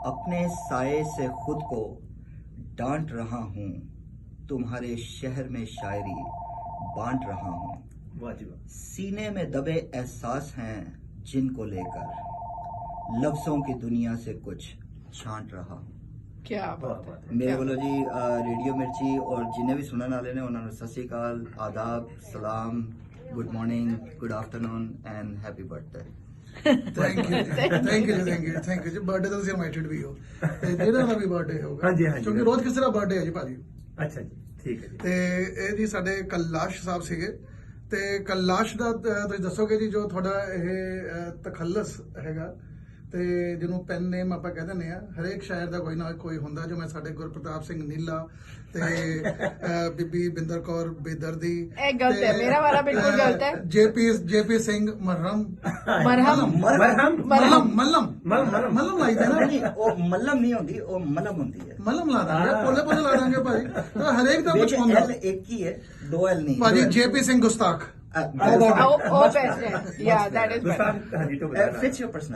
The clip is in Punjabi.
अपने साये से खुद को डांट रहा हूँ, तुम्हारे शहर में शायरी बांट रहा हूँ। वाह जी वाह। सीने में दबे एहसास हैं जिनको लेकर लफ्जों की दुनिया से कुछ छांट रहा हूँ। क्या बहुत बात है। बात है। मेरे वालों जी रेडियो मिर्ची और जिन्हें भी सुनने वाले ने उन्होंने सत श्री अकाल, आदाब, सलाम, good morning, good afternoon and happy birthday. Thank you ਜੀ ਬਰਥਡੇ ਤਾਂ ਤੁਸੀਂ ਇਨਵਾਈਟਡ ਵੀ ਹੋ ਤੇ ਜਿਹਦਾ ਦਾ ਵੀ ਬਰਥਡੇ ਹੋਊਗਾ ਹਾਂਜੀ, ਹਾਂਜੀ। ਕਿਉਂਕਿ ਰੋਜ਼ ਕਿਸੇ ਦਾ ਬਰਥਡੇ ਹੈ ਜੀ ਭਾਜੀ। ਅੱਛਾ ਜੀ, ਠੀਕ ਹੈ ਜੀ। ਤੇ ਇਹ ਜੀ ਸਾਡੇ ਕੈਲਾਸ਼ ਸਾਹਿਬ ਸੀਗੇ ਤੇ ਕੈਲਾਸ਼ ਦਾ ਤੁਸੀਂ ਦੱਸੋਗੇ ਜੀ ਜੋ ਤੁਹਾਡਾ ਇਹ ਤਖੱਲਸ ਹੈਗਾ ਤੇ ਜਿਹਨੂੰ ਪੈਨ ਨੇਮ ਆਪਾਂ ਕਹਿ ਦਿੰਦੇ ਆ, ਹਰੇਕ ਸ਼ਾਇਰ ਦਾ ਕੋਈ ਨਾ ਕੋਈ ਹੁੰਦਾ, ਜੋ ਮੈਂ ਸਾਡੇ ਗੁਰਪ੍ਰਤਾਪ ਸਿੰਘ ਨੀਲਾ ਤੇ ਬੀਬੀ ਬਿੰਦਰ ਕੌਰ ਬੇਦਰਦੀ, ਇਹ ਗਲਤ ਹੈ, ਮੇਰਾ ਵਾਲਾ ਬਿਲਕੁਲ ਗਲਤ ਹੈ। ਜੇਪੀ ਸਿੰਘ ਮਰਹਮ ਮੱਲਮ ਲਾਈਦਾ ਨਾ, नहीं वो मल्लम नहीं होती, वो मलम होती है। ਮੱਲਮ ਲਾ ਦਾਂਗੇ, ਪੋਲੇ ਪੋਲੇ ਲਾ ਦਾਂਗੇ ਭਾਜੀ। ਤਾਂ ਹਰੇਕ ਦਾ ਕੁਝ देखिए ਹੁੰਦਾ एल एक ही है, दो एल नहीं। ਭਾਜੀ। JP Singh Gustakh Oh, best. Yeah, that is better. Gustakh Haji तो बता रहा है। Fits your personality.